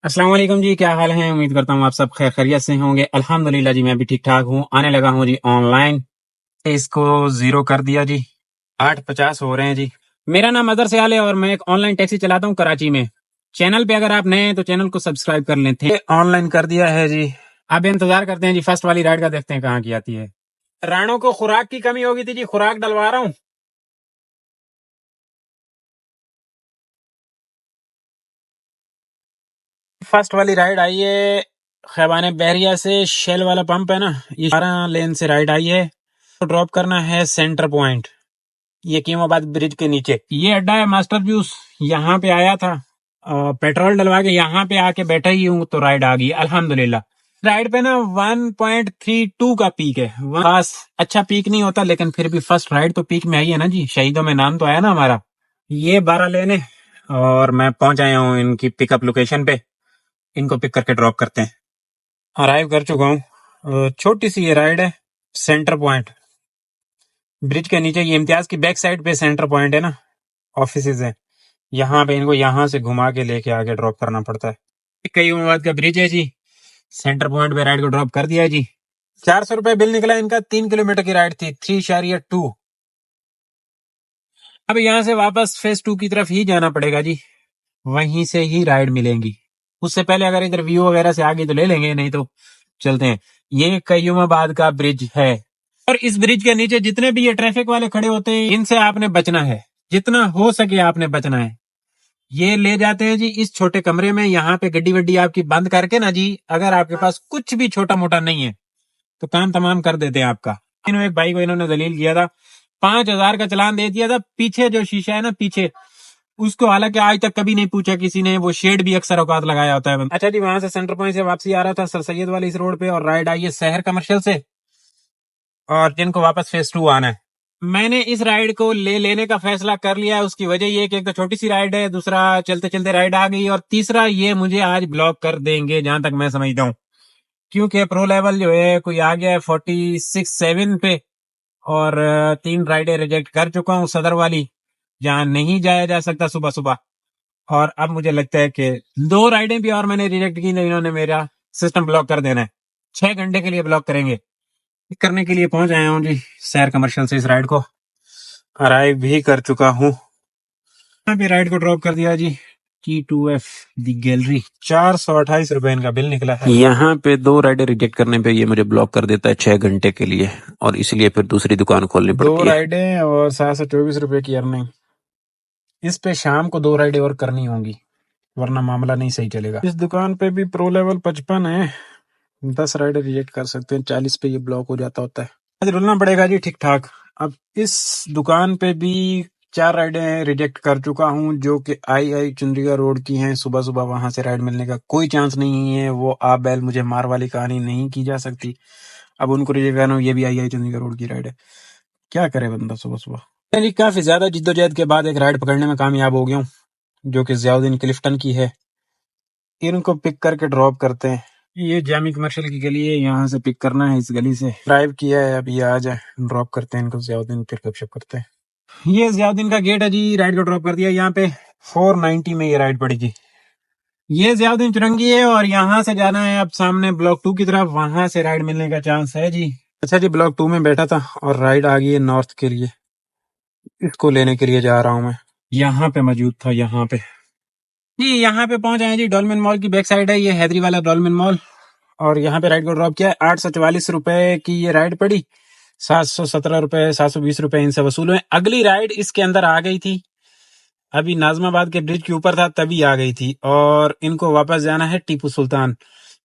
अस्सलाम वालेकुम जी, क्या हाल है। उम्मीद करता हूँ आप सब खैर खैरियत से होंगे। अल्हम्दुलिल्लाह जी, मैं भी ठीक ठाक हूँ। आने लगा हूँ जी ऑनलाइन। इसको 0 कर दिया जी। 8:50 हो रहे हैं जी। मेरा नाम अदर सयाल है और मैं एक ऑनलाइन टैक्सी चलाता हूँ कराची में। चैनल पे अगर आप नए हैं तो चैनल को सब्सक्राइब कर लें थे। ऑनलाइन कर दिया है जी। अब इंतजार करते हैं जी फर्स्ट वाली राइड का, देखते हैं कहाँ की आती है। रानों को खुराक की कमी होगी थी जी, खुराक डलवा रहा हूँ। फर्स्ट वाली राइड आई है खैबाने बहरिया से। शेल वाला पंप है ना, ये 12 लेन से राइड आई है। तो ड्रॉप करना है सेंटर पॉइंट, ये कीमाबाद ब्रिज के नीचे। ये अड्डा है मास्टर जूस। यहाँ पे आया था पेट्रोल डलवा के, यहाँ पे आके बैठा ही हूँ तो राइड आ गई अल्हम्दुलिल्लाह। राइड पे ना 1.32 का पीक है। खास अच्छा पीक नहीं होता, लेकिन फिर भी फर्स्ट राइड तो पीक में आई है ना जी। शहीदों में नाम तो आया ना हमारा। ये 12 लेने और मैं पहुंच आया हूँ इनकी पिकअप लोकेशन पे। इनको पिक करके ड्रॉप करते हैं। अराइव कर चुका हूँ। छोटी सी ये राइड है। सेंटर पॉइंट ब्रिज के नीचे, ये इम्तियाज की बैक साइड पे सेंटर पॉइंट है ना, ऑफिसेज है। यहाँ पे इनको यहाँ से घुमा के लेके आके ड्रॉप करना पड़ता है। कई बाद का ब्रिज है जी। सेंटर पॉइंट पे राइड को ड्रॉप कर दिया है जी। 400 रुपए बिल निकला इनका। 3 किलोमीटर की राइड थी, 3.2। अब यहाँ से वापस फेज 2 की तरफ ही जाना पड़ेगा जी। वहीं से ही राइड मिलेंगी। उससे पहले अगर इधर व्यू वगैरह से आगे तो ले लेंगे, नहीं तो चलते हैं। ये कयूमाबाद का ब्रिज है और इस ब्रिज के नीचे जितने भी ये ट्रैफिक वाले खड़े होते हैं, इनसे आपने बचना है। जितना हो सके आपने बचना है। ये ले जाते हैं जी इस छोटे कमरे में। यहाँ पे गड्डी वड्डी आपकी बंद करके ना जी, अगर आपके पास कुछ भी छोटा मोटा नहीं है तो काम तमाम कर देते हैं आपका। एक भाई को इन्होंने दलील किया था, 5,000 का चालान दे दिया था। पीछे जो शीशा है ना पीछे, उसको हालांकि आज तक कभी नहीं पूछा किसी ने। वो शेड भी अक्सर औकात लगाया होता है। अच्छा जी, वहां से सेंटर पॉइंट से वापसी आ रहा था सर सैयद वाली इस रोड पे, और राइड आई है शहर कमर्शियल से, और जिनको वापस फेज 2 आना है। मैंने इस राइड को ले लेने का फैसला कर लिया है। उसकी वजह ये कि एक तो छोटी सी राइड है, दूसरा चलते चलते राइड आ गई, और तीसरा ये मुझे आज ब्लॉक कर देंगे जहां तक मैं समझता हूँ। क्योंकि प्रो लेवल जो है कोई आ गया है 46-7 पे, और 3 राइडें रिजेक्ट कर चुका हूँ सदर वाली, जहां नहीं जाया जा सकता सुबह सुबह। और अब मुझे लगता है कि 2 राइडें भी और मैंने रिजेक्ट की, नहीं इन्होंने मेरा सिस्टम ब्लॉक कर देना है। 6 घंटे के लिए ब्लॉक करेंगे। करने के लिए पहुंच आया हूँ जी शहर कमर्शियल से। इस राइड को अराइव भी कर चुका हूँ। यहाँ पे राइड को ड्रॉप कर दिया जी। T2F दी गैलरी। 428 रुपए इनका बिल निकला है। यहाँ पे 2 राइडें रिजेक्ट करने पे ये मुझे ब्लॉक कर देता है 6 घंटे के लिए, और इसलिए फिर दूसरी दुकान खोलनी पड़ती है। 2 राइडें और 724 रुपए की अर्निंग। इस पे शाम को 2 राइडें और करनी होंगी, वरना मामला नहीं सही चलेगा। इस दुकान पे भी प्रो लेवल 55 है। 10 राइडर रिजेक्ट कर सकते हैं, 40 पे ये ब्लॉक हो जाता होता है। आज रुलना पड़ेगा जी ठीक ठाक। अब इस दुकान पे भी 4 राइडें रिजेक्ट कर चुका हूँ, जो कि आई चुंद्रिका रोड की हैं। सुबह सुबह वहां से राइड मिलने का कोई चांस नहीं है। वो आ बैल मुझे मार वाली कहानी नहीं की जा सकती। अब उनको रिजेक्ट करना, ये भी आई चुंद्रिका रोड की राइड है। क्या करे बंदा सुबह सुबह। काफी ज्यादा जिद्दोजहद के बाद एक राइड पकड़ने में कामयाब हो गया हूँ, जो कि जियाउद्दीन क्लिफ्टन की है। इनको पिक करके ड्रॉप करते हैं। ये जामी कमर्शियल की गली है, यहाँ से पिक करना है। इस गली से ड्राइव किया है, अभी आ जाए ड्रॉप करते हैं इनको। जियाउद्दीन फिर गपशप करते हैं। ये जियाउद्दीन का गेट है जी। राइड को ड्रॉप कर दिया यहाँ पे। 490 में ये राइड पड़ी जी। ये जियाउद्दीन चुरंगी है, और यहाँ से जाना है अब सामने ब्लॉक 2 की तरफ। वहां से राइड मिलने का चांस है जी। अच्छा जी, ब्लॉक 2 में बैठा था और राइड आ गई है नॉर्थ के लिए। इसको लेने के लिए जा रहा हूँ मैं। यहाँ पे मौजूद था, यहाँ पे जी। यहाँ पे पहुंच आए जी। डॉल्मेन मॉल की बैक साइड है ये, हैदरी वाला डॉल्मेन मॉल। और यहाँ पे राइड को ड्रॉप किया। 844 रुपए की ये राइड पड़ी। 717 रुपए 720 रुपए इनसे वसूल हुए। अगली राइड इसके अंदर आ गई थी, अभी नाजमाबाद के ब्रिज के ऊपर था तभी आ गई थी। और इनको वापस जाना है टीपू सुल्तान।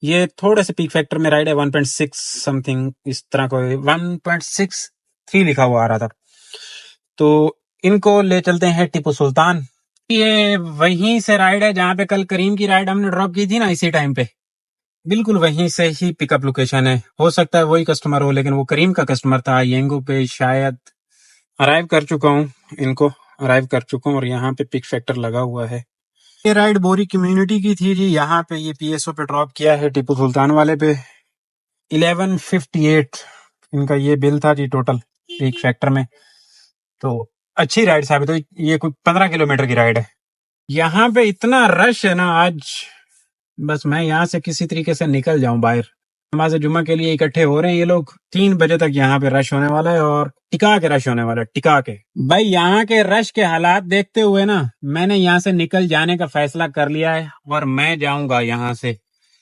ये थोड़े से पीक फैक्टर में राइड है। 1.6 समथिंग इस तरह को, 1.63 लिखा हुआ आ रहा था। तो इनको ले चलते हैं टीपू सुल्तान। ये वहीं से राइड है जहां पे कल करीम की राइड हमने ड्रॉप की थी ना, इसी टाइम पे। बिल्कुल वहीं से ही पिकअप लोकेशन है। हो सकता है वही कस्टमर हो, लेकिन वो करीम का कस्टमर था। येंगो पे शायद। अराइव कर चुका हूँ, इनको अराइव कर चुका हूँ, और यहाँ पे पिक फैक्टर लगा हुआ है। ये राइड बोरी कम्युनिटी की थी जी। यहाँ पे ये पीएसओ पे ड्रॉप किया है टीपू सुल्तान वाले पे। 1158 इनका ये बिल था जी टोटल पिक फैक्टर में। तो अच्छी राइड साबित हुई। ये कोई 15 किलोमीटर की राइड है। यहाँ पे इतना रश है ना आज, बस मैं यहाँ से किसी तरीके से निकल जाऊं बाहर। नमाज जुम्मा के लिए इकट्ठे हो रहे हैं ये लोग। 3 बजे तक यहाँ पे रश होने वाला है और टिका के रश होने वाला है, टिका के। भाई यहाँ के रश के हालात देखते हुए ना मैंने यहाँ से निकल जाने का फैसला कर लिया है और मैं जाऊंगा यहाँ से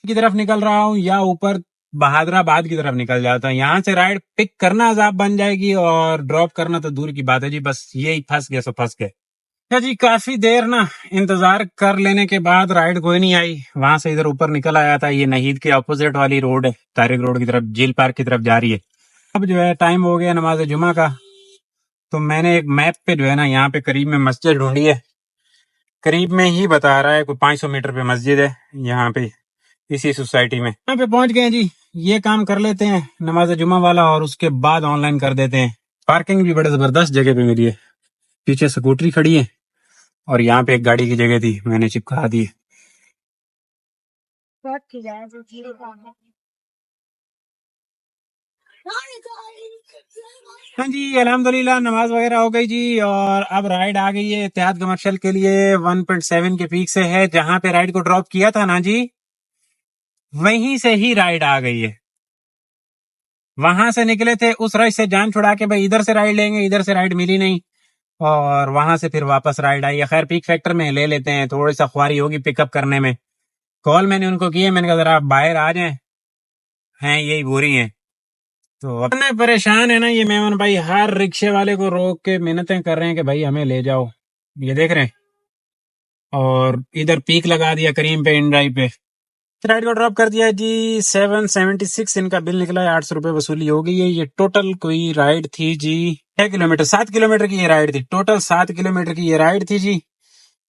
की तरफ निकल रहा हूँ या ऊपर बहादुराबाद की तरफ निकल जाता है। यहाँ से राइड पिक करना अजाब बन जाएगी और ड्रॉप करना तो दूर की बात है जी। बस यही फंस गए सो फंस गए। अच्छा जी, काफी देर ना इंतजार कर लेने के बाद राइड कोई नहीं आई। वहां से इधर ऊपर निकल आया था। ये नहीद के ऑपोजिट वाली रोड है, तारिक रोड की तरफ, झील पार्क की तरफ जा रही है। अब जो है टाइम हो गया नमाज जुमा का, तो मैंने एक मैप पे जो है ना यहाँ पे करीब में मस्जिद ढूंढी है। करीब में ही बता रहा है, कोई 500 मीटर पे मस्जिद है यहाँ पे, इसी सोसाइटी में। यहाँ पे पहुंच गए जी। ये काम कर लेते हैं नमाज जुमा वाला और उसके बाद ऑनलाइन कर देते हैं। पार्किंग भी बड़े जबरदस्त जगह पे मिली है। पीछे स्कूटरी खड़ी है और यहाँ पे एक गाड़ी की जगह थी, मैंने चिपका दी। हाँ जी, अल्हम्दुलिल्लाह नमाज वगैरह हो गई जी और अब राइड आ गई है इत्तेहाद कमर्शियल के लिए। 1.7 के पीक से है। जहां पे राइड को ड्रॉप किया था ना जी, वहीं से ही राइड आ गई है। वहां से निकले थे उस रश से जान छुड़ा के भाई इधर से राइड लेंगे, इधर से राइड मिली नहीं और वहां से फिर वापस राइड आई है। खैर पीक फैक्टर में ले लेते हैं, थोड़ी सा ख्वारी होगी पिकअप करने में। कॉल मैंने उनको की है, मैंने कहा जरा आप बाहर आ जाएं, हैं यही बुरी हैं। तो अपने परेशान है ना ये मेमन भाई, हर रिक्शे वाले को रोक के मिन्नतें कर रहे हैं कि भाई हमें ले जाओ। ये देख रहे हैं और इधर पीक लगा दिया करीम पे, इन ड्राइव पे। राइड को ड्रॉप कर दिया जी। 776 इनका बिल निकला है, 800 रुपए वसूली हो गई है। ये टोटल कोई राइड थी जी 6 किलोमीटर, 7 किलोमीटर की ये राइड थी। टोटल 7 किलोमीटर की ये राइड थी जी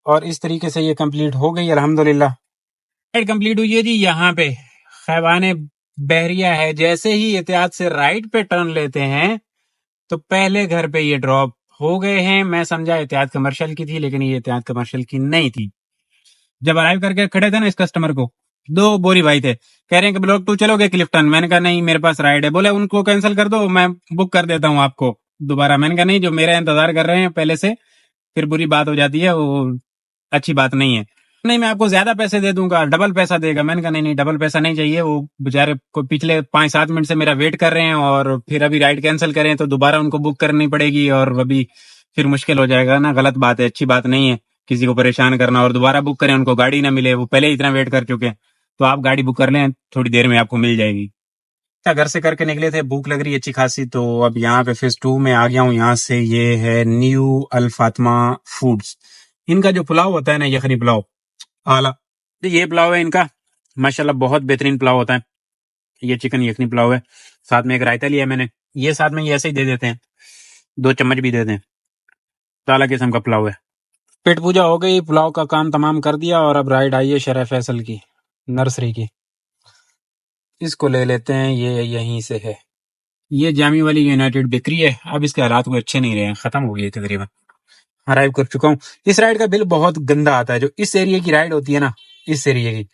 और इस तरीके से ये कंप्लीट हो गई अल्हम्दुलिल्लाह। राइड कंप्लीट हुई है जी। यहाँ पे खैबाने बहरिया है। जैसे ही एहतियात से राइट पे टर्न लेते हैं तो पहले घर पे ये ड्रॉप हो गए हैं। मैं समझा एहतियात कमर्शियल की थी, लेकिन ये एहतियात कमर्शियल की नहीं थी। जब अराइव करके खड़े थे ना इस कस्टमर को, दो बोरी भाई थे, कह रहे हैं कि ब्लॉक 2 चलोगे क्लिफ्टन। मैंने कहा नहीं मेरे पास राइड है। बोले उनको कैंसिल कर दो, मैं बुक कर देता हूँ आपको दोबारा। मैंने कहा नहीं, जो मेरा इंतजार कर रहे हैं पहले से, फिर बुरी बात हो जाती है, वो अच्छी बात नहीं है। नहीं मैं आपको ज्यादा पैसे दे दूंगा, डबल पैसा देगा। मैंने कहा नहीं नहीं डबल पैसा नहीं चाहिए। वो बेचारे को पिछले 5-7 मिनट से मेरा वेट कर रहे हैं और फिर अभी राइड कैंसिल करें तो दोबारा उनको बुक करनी पड़ेगी और अभी फिर मुश्किल हो जाएगा ना। गलत बात है, अच्छी बात नहीं है किसी को परेशान करना और दोबारा बुक करें उनको गाड़ी ना मिले। वो पहले ही इतना वेट कर चुके हैं, तो आप गाड़ी बुक कर लें, थोड़ी देर में आपको मिल जाएगी। घर से करके निकले थे, भूख लग रही है अच्छी खासी, तो अब यहाँ पे फेज 2 में आ गया हूँ। यहाँ से ये है न्यू अल फातिमा फूड्स। इनका जो पुलाव होता है ना, यखनी पुलाव आला, तो ये पुलाव है इनका, माशाल्लाह बहुत बेहतरीन पुलाव होता है। ये चिकन यखनी पुलाव है, साथ में एक रायता लिया मैंने। ये साथ में ये ऐसे ही दे देते हैं, 2 चम्मच भी दे दें। ताला किस्म का पुलाव है। पेट पूजा हो गई, पुलाव का काम तमाम कर दिया और अब राइड आई है शरह फैसल की नर्सरी की। इसको ले लेते हैं, ये यहीं से है। ये जामी वाली यूनाइटेड बेकरी है। अब इसके हालात कोई अच्छे नहीं रहे हैं, खत्म हो गई है तकरीबन। अराइव कर चुका हूँ। इस राइड का बिल बहुत गंदा आता है। जो इस एरिया की राइड होती है ना, इस एरिया की,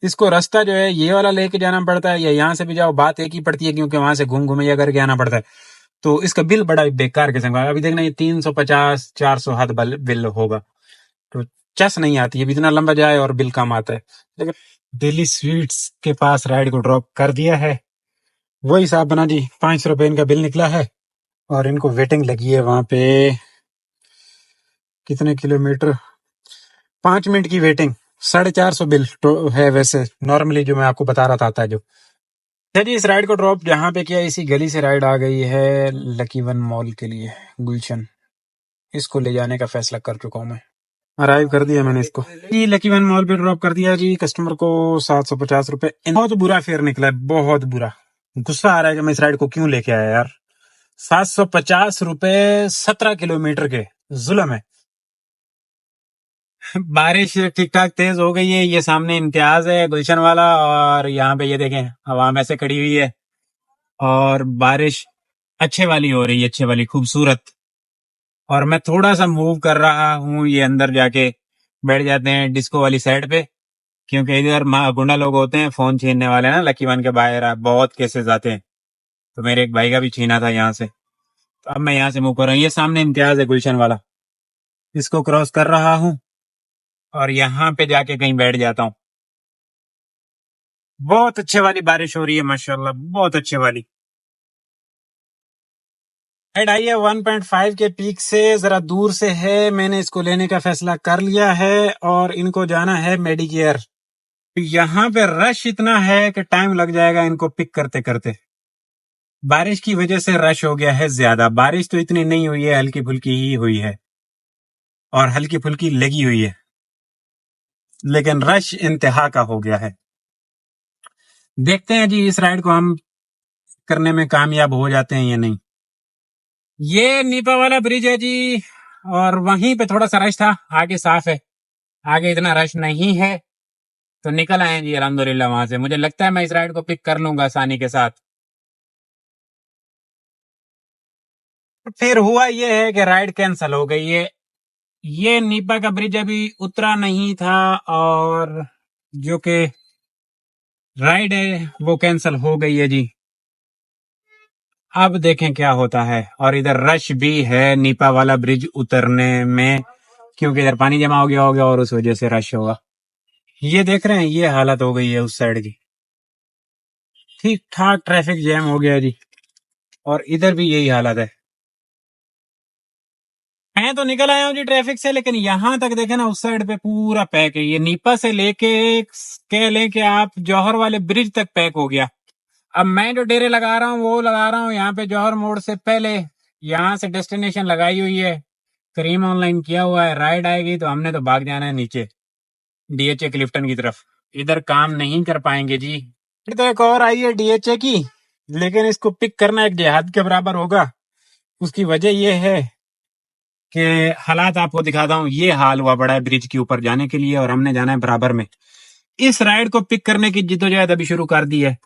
इसको रास्ता जो है ये वाला लेके जाना पड़ता है या यहाँ से भी जाओ, बात एक ही पड़ती है क्योंकि वहां से घूम घूमिया करके आना पड़ता है। तो इसका बिल बड़ा बेकार किस्म का। अभी देखना ये 350-400 हद बिल होगा, तो चस नहीं आती है। इतना लंबा जाए और बिल कम आता है। लेकिन दिल्ली स्वीट्स के पास राइड को ड्रॉप कर दिया है। वही हिसाब बना जी, 500 रुपए इनका बिल निकला है और इनको वेटिंग लगी है वहां पे। कितने किलोमीटर, 5 मिनट की वेटिंग, 450 बिल है वैसे नॉर्मली, जो मैं आपको बता रहा था आता है जो। जी इस राइड को ड्रॉप जहाँ पे किया, इसी गली से राइड आ गई है लकी वन मॉल के लिए, गुलशन। इसको ले जाने का फैसला कर चुका हूँ मैं। अराइव कर दिया मैंने इसको जी, लकी वन मॉल पे ड्रॉप कर दिया जी। कस्टमर को 750 रुपए। बहुत बुरा फेयर निकला है, बहुत बुरा। गुस्सा आ रहा है कि मैं इस राइड को क्यों लेके आया यार। 750 रुपए 17 किलोमीटर के, जुल्म है। बारिश ठीक ठाक तेज हो गई है। ये सामने इम्तियाज है गुलशन वाला और यहाँ पे ये देखें हवा में से खड़ी हुई है और बारिश अच्छे वाली हो रही है, अच्छे वाली खूबसूरत। और मैं थोड़ा सा मूव कर रहा हूँ, ये अंदर जाके बैठ जाते हैं डिस्को वाली साइड पे, क्योंकि इधर गुंडा लोग होते हैं फोन छीनने वाले ना। लकी वन के बाहर बहुत केसेस आते हैं, तो मेरे एक भाई का भी छीना था यहाँ से। तो अब मैं यहाँ से मूव कर रहा हूँ। ये सामने इम्तियाज है गुलशन वाला, इसको क्रॉस कर रहा हूँ और यहाँ पे जाके कहीं बैठ जाता हूँ। बहुत अच्छे वाली बारिश हो रही है माशाल्लाह, बहुत अच्छे वाली। राइड आई है 1.5 के पीक से, जरा दूर से है। मैंने इसको लेने का फैसला कर लिया है और इनको जाना है मेडिकेयर। यहाँ पे रश इतना है कि टाइम लग जाएगा इनको पिक करते करते। बारिश की वजह से रश हो गया है ज्यादा। बारिश तो इतनी नहीं हुई है, हल्की फुल्की ही हुई है और हल्की फुल्की लगी हुई है, लेकिन रश इंतहा का हो गया है। देखते हैं जी इस राइड को हम करने में कामयाब हो जाते हैं या नहीं। ये नीपा वाला ब्रिज है जी, और वहीं पे थोड़ा सा रश था। आगे साफ है, आगे इतना रश नहीं है, तो निकल आए जी अल्हम्दुलिल्लाह वहां से। मुझे लगता है मैं इस राइड को पिक कर लूंगा आसानी के साथ। फिर हुआ ये है कि राइड कैंसिल हो गई है। ये नीपा का ब्रिज अभी उतरा नहीं था और जो कि राइड है वो कैंसिल हो गई है जी। अब देखें क्या होता है। और इधर रश भी है नीपा वाला ब्रिज उतरने में, क्योंकि इधर पानी जमा हो गया होगा और उस वजह से रश होगा। ये देख रहे हैं, ये हालत हो गई है उस साइड की। ठीक ठाक ट्रैफिक जैम हो गया जी, और इधर भी यही हालत है। मैं तो निकल आया हूँ जी ट्रैफिक से, लेकिन यहां तक देखे ना उस साइड पे पूरा पैक है। ये नीपा से लेके कह लें कि आप जौहर वाले ब्रिज तक पैक हो गया। अब मैं जो डेरे लगा रहा हूँ वो लगा रहा हूँ यहाँ पे जौहर मोड़ से पहले। यहाँ से डेस्टिनेशन लगाई हुई है, करीम ऑनलाइन किया हुआ है। राइड आएगी तो हमने तो भाग जाना है नीचे डीएचए क्लिफ्टन की तरफ। इधर काम नहीं कर पाएंगे जी। फिर तो एक और आई है डीएचए की, लेकिन इसको पिक करना एक जिहाद के बराबर होगा। उसकी वजह यह है कि हालात आपको दिखाता हूँ। ये हाल हुआ बड़ा है ब्रिज के ऊपर जाने के लिए, और हमने जाना है बराबर में। इस राइड को पिक करने की जिद्दोजहद अभी शुरू कर दी है।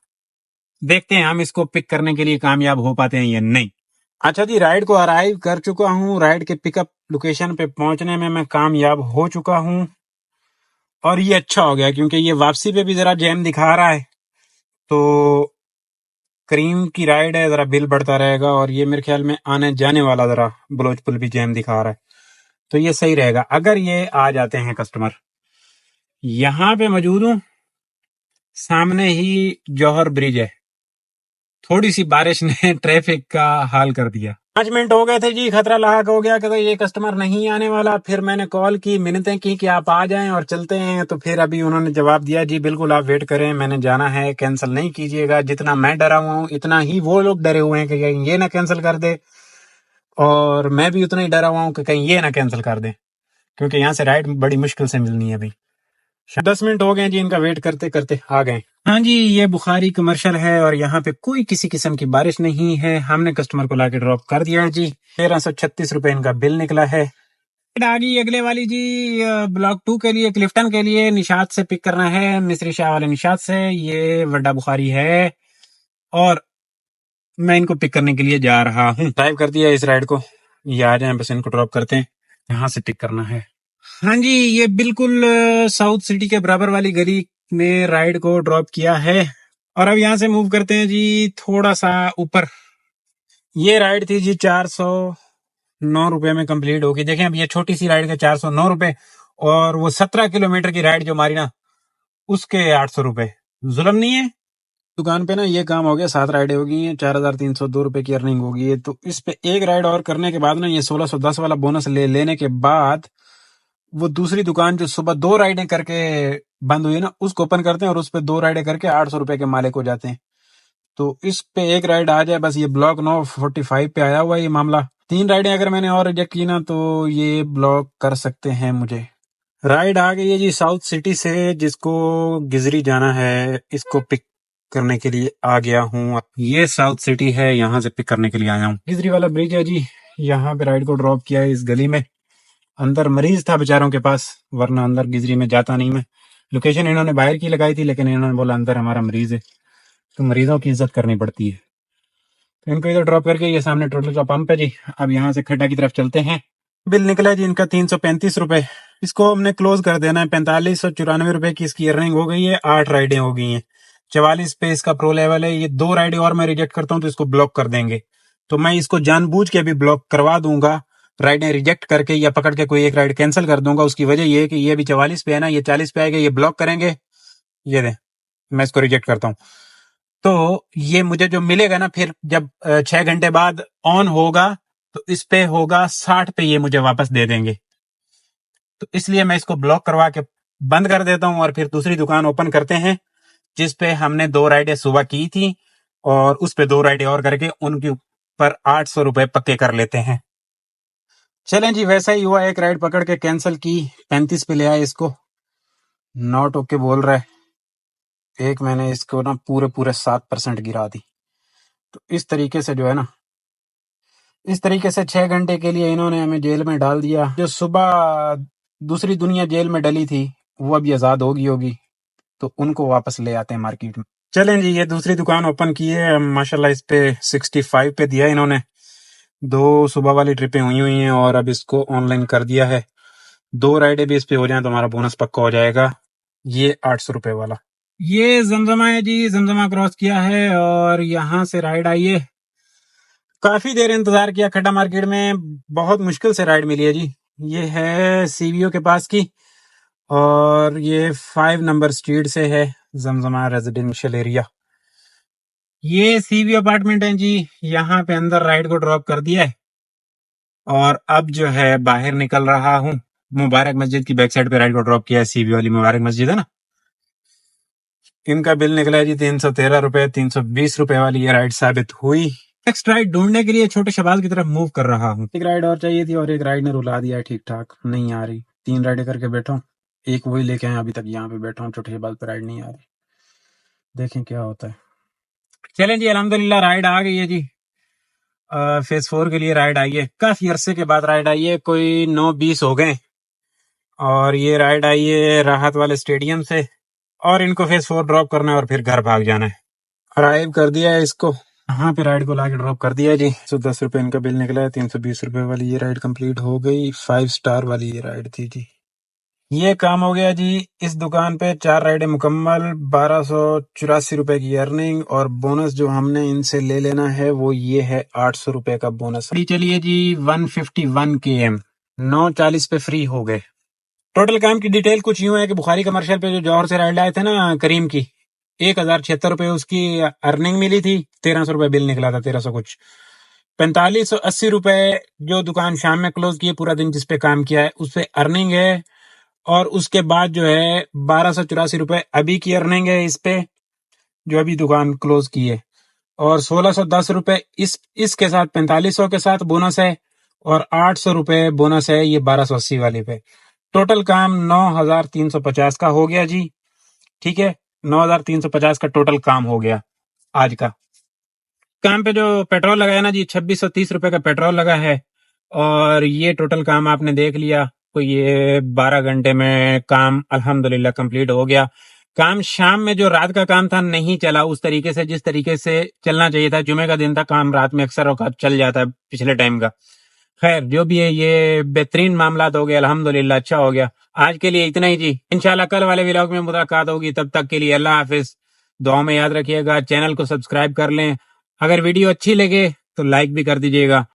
देखते हैं हम इसको पिक करने के लिए कामयाब हो पाते हैं या नहीं। अच्छा जी, राइड को अराइव कर चुका हूँ। राइड के पिकअप लोकेशन पे पहुंचने में मैं कामयाब हो चुका हूँ, और ये अच्छा हो गया क्योंकि ये वापसी पे भी जरा जैम दिखा रहा है। तो करीम की राइड है, जरा बिल बढ़ता रहेगा। और ये मेरे ख्याल में आने जाने वाला जरा बलोच पुल भी जैम दिखा रहा है, तो ये सही रहेगा अगर ये आ जाते हैं कस्टमर। यहाँ पे मौजूद हूँ, सामने ही जौहर ब्रिज है। थोड़ी सी बारिश ने ट्रैफिक का हाल कर दिया। 5 मिनट हो गए थे जी, खतरा लाक हो गया कि तो ये कस्टमर नहीं आने वाला। फिर मैंने कॉल की, मिन्नतें की कि आप आ जाएं और चलते हैं। तो फिर अभी उन्होंने जवाब दिया, जी बिल्कुल आप वेट करें, मैंने जाना है, कैंसिल नहीं कीजिएगा। जितना मैं डरा हुआ हूँ इतना ही वो लोग डरे हुए हैं कि कहीं ये ना कैंसिल कर दे, और मैं भी उतना ही डरा हुआ हूँ कि कहीं ये ना कैंसिल कर दे, क्योंकि यहाँ से राइड बड़ी मुश्किल से मिलनी है अभी। 10 मिनट हो गए जी इनका वेट करते करते, आ गए। हाँ जी, ये बुखारी कमर्शियल है और यहाँ पे कोई किसी किस्म की बारिश नहीं है। हमने कस्टमर को लाके ड्रॉप कर दिया है जी। 1336 रुपए इनका बिल निकला है। आ गई अगले वाली जी, ब्लॉक 2 के लिए, क्लिफ्टन के लिए। निशात से पिक करना है, मिस्री शाह वाले निशात से। ये वड्डा बुखारी है और मैं इनको पिक करने के लिए जा रहा हूँ। ड्राइव कर दिया इस राइड को, ये आ जाए, बस इनको ड्रॉप करते हैं। यहाँ से पिक करना है। हाँ जी, ये बिल्कुल साउथ सिटी के बराबर वाली गली में राइड को ड्रॉप किया है, और अब यहाँ से मूव करते हैं जी थोड़ा सा ऊपर। ये राइड थी जी 409 रुपए में कंप्लीट होगी। देखें अब ये छोटी सी राइड के 409 रुपए, और वो 17 किलोमीटर की राइड जो मारी ना उसके 800 रुपए। जुल्म नहीं है। दुकान पे ना ये काम हो गया, 7 राइडें हो गई हैं, 4302 रुपए की अर्निंग होगी है। तो इस पे एक राइड और करने के बाद ना, ये 1610 वाला बोनस लेने के बाद वो दूसरी दुकान जो सुबह 2 राइडें करके बंद हुई ना, उसको ओपन करते हैं और उस पे 2 राइडें करके 800 रुपए के मालिक हो जाते हैं। तो इस पे एक राइड आ जाए बस। ये ब्लॉक 945 पे आया हुआ है ये मामला। 3 राइडें अगर मैंने और रिजेक्ट की ना तो ये ब्लॉक कर सकते हैं मुझे। राइड आ गई है जी साउथ सिटी से, जिसको गिजरी जाना है, इसको पिक करने के लिए आ गया हूँ। ये साउथ सिटी है, यहाँ से पिक करने के लिए आया हूँ। गिजरी वाला ब्रिज है जी, यहाँ पे राइड को ड्रॉप किया है इस गली में। अंदर मरीज था बेचारों के पास, वरना अंदर गिजरी में जाता नहीं मैं। लोकेशन इन्होंने बाहर की लगाई थी, लेकिन इन्होंने बोला अंदर हमारा मरीज है, तो मरीजों की इज्जत करनी पड़ती है। तो इनको इधर ड्रॉप करके, ये सामने टोटल का पंप है जी। अब यहाँ से खड्डा की तरफ चलते हैं। बिल निकला जी इनका 335 रुपए। इसको हमने क्लोज कर देना है। 4594 रुपए की इसकी अर्निंग हो गई है। 8 राइडें हो गई हैं। 44 पे इसका प्रो लेवल है। ये 2 राइडें और मैं रिजेक्ट करता हूँ तो इसको ब्लॉक कर देंगे। तो मैं इसको जानबूझ के भी ब्लॉक करवा दूंगा, राइडें रिजेक्ट करके या पकड़ के कोई एक राइड कैंसिल कर दूंगा। उसकी वजह ये है कि ये भी 44 पे है ना, ये 40 पे आएगा, ये ब्लॉक करेंगे। ये दें, मैं इसको रिजेक्ट करता हूँ। तो ये मुझे जो मिलेगा ना, फिर जब 6 घंटे बाद ऑन होगा तो इस पे होगा 60 पे, ये मुझे वापस दे देंगे। तो इसलिए मैं इसको ब्लॉक करवा के बंद कर देता हूँ और फिर दूसरी दुकान ओपन करते हैं, जिस पे हमने 2 राइडें सुबह की थी और उस पे 2 राइडें और करके उनके ऊपर 800 रुपए पक्के कर लेते हैं। चलें जी, वैसा ही हुआ, एक राइड पकड़ के कैंसिल की, 35 पे ले आए इसको, नॉट ओके बोल रहा है। एक मैंने इसको ना पूरे 7% गिरा दी। तो इस तरीके से जो है ना, इस तरीके से 6 घंटे के लिए इन्होंने हमें जेल में डाल दिया। जो सुबह दूसरी दुनिया जेल में डली थी वो अभी आजाद होगी, तो उनको वापस ले आते हैं मार्केट में। चलें जी, ये दूसरी दुकान ओपन की है माशाल्लाह, इस पे 65 पे दिया इन्होंने। 2 सुबह वाली ट्रिपें हुई हैं और अब इसको ऑनलाइन कर दिया है। 2 राइडें भी इस पे हो जाएं तो हमारा बोनस पक्का हो जाएगा। ये 800 रुपए वाला। ये जमजमा है जी, जमजमा क्रॉस किया है और यहाँ से राइड आई है। काफी देर इंतजार किया खड्डा मार्केट में, बहुत मुश्किल से राइड मिली है जी। ये है सीवीओ के पास की और ये 5 नंबर स्ट्रीट से है, जमजमा रेजिडेंशियल एरिया। ये सीवीओ अपार्टमेंट है जी, यहाँ पे अंदर राइड को ड्रॉप कर दिया है और अब जो है बाहर निकल रहा हूँ। मुबारक मस्जिद की बैक साइड पे राइड को ड्रॉप किया है, सीवीओ वाली मुबारक मस्जिद है ना। इनका बिल निकला है जी 313 रुपए, 320 रुपए वाली ये राइड साबित हुई। नेक्स्ट राइड ढूंढने के लिए छोटे शहबाज की तरफ मूव कर रहा हूँ। एक राइड और चाहिए थी और एक राइड ने रुला दिया है, ठीक ठाक नहीं आ रही। 3 राइडें करके बैठा हूँ, एक वही लेके आए, अभी तक यहाँ पे बैठा हूँ, छोटे शहबाज पे राइड नहीं आ रही। देखें क्या होता है। चलें जी, अल्हम्दुलिल्लाह राइड आ गई है जी। फेज 4 के लिए राइड आई है, काफी अरसे के बाद राइड आई है, कोई 9-20 हो गए। और ये राइड आई है राहत वाले स्टेडियम से और इनको फेज 4 ड्रॉप करना है और फिर घर भाग जाना है। अराइव कर दिया है इसको, यहाँ पे राइड को लाके ड्रॉप कर दिया जी। 110 रुपए इनका बिल निकला है। 320 रुपए वाली ये राइड कंप्लीट हो गई। 5 स्टार वाली ये राइड थी जी। ये काम हो गया जी। इस दुकान पे 4 राइडें मुकम्मल, 1284 रुपए की अर्निंग और बोनस जो हमने इनसे ले लेना है वो ये है 800 रुपए का बोनस। चलिए जी, 151 km 9:40 पे फ्री हो गए। टोटल काम की डिटेल कुछ यूं है कि बुखारी कमर्शियल पे जो जौहर से राइड आए थे ना करीम की, 1076 रुपए उसकी अर्निंग मिली थी। 1300 रुपए बिल निकला था, 1300 कुछ। 4580 रुपए जो दुकान शाम में क्लोज की है, पूरा दिन जिसपे काम किया है उस पे अर्निंग है। और उसके बाद जो है 1284 रुपए अभी की अर्निंग है इस पे, जो अभी दुकान क्लोज की है। और 1610 रुपए इसके साथ 4500 के साथ बोनस है और 800 रुपए बोनस है ये 1280 वाले पे। टोटल काम 9350 का हो गया जी। ठीक है, 9350 का टोटल काम हो गया आज का। काम पे जो पेट्रोल लगाया ना जी, 2630 रुपए का पेट्रोल लगा है। और ये टोटल काम आपने देख लिया, तो ये 12 घंटे में काम अल्हम्दुलिल्लाह कंप्लीट हो गया। काम शाम में जो रात का काम था नहीं चला उस तरीके से जिस तरीके से चलना चाहिए था। जुमे का दिन था, काम रात में अक्सर औकात चल जाता है पिछले टाइम का। खैर जो भी है, ये बेहतरीन मामला हो गया अल्हम्दुलिल्लाह, अच्छा हो गया। आज के लिए इतना ही जी, इंशाल्लाह कल वाले व्लॉग में मुलाकात होगी। तब तक के लिए अल्लाह हाफिज। दुआ में याद रखिएगा, चैनल को सब्सक्राइब कर लें। अगर वीडियो अच्छी लगे तो लाइक भी कर दीजिएगा।